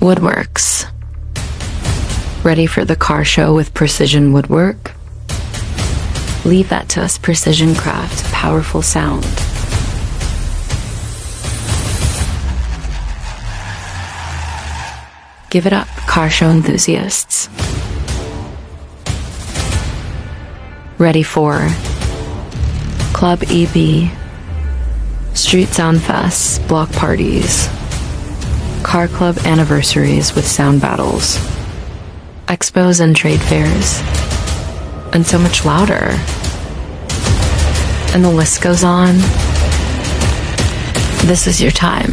Woodworks. Ready for the car show with precision woodwork? Leave that to us. Precision craft, powerful sound. Give it up, car show enthusiasts. Ready for Club EB, Street Sound Fests, block parties, car club anniversaries with sound battles, expos and trade fairs, and so much louder. And the list goes on. This is your time.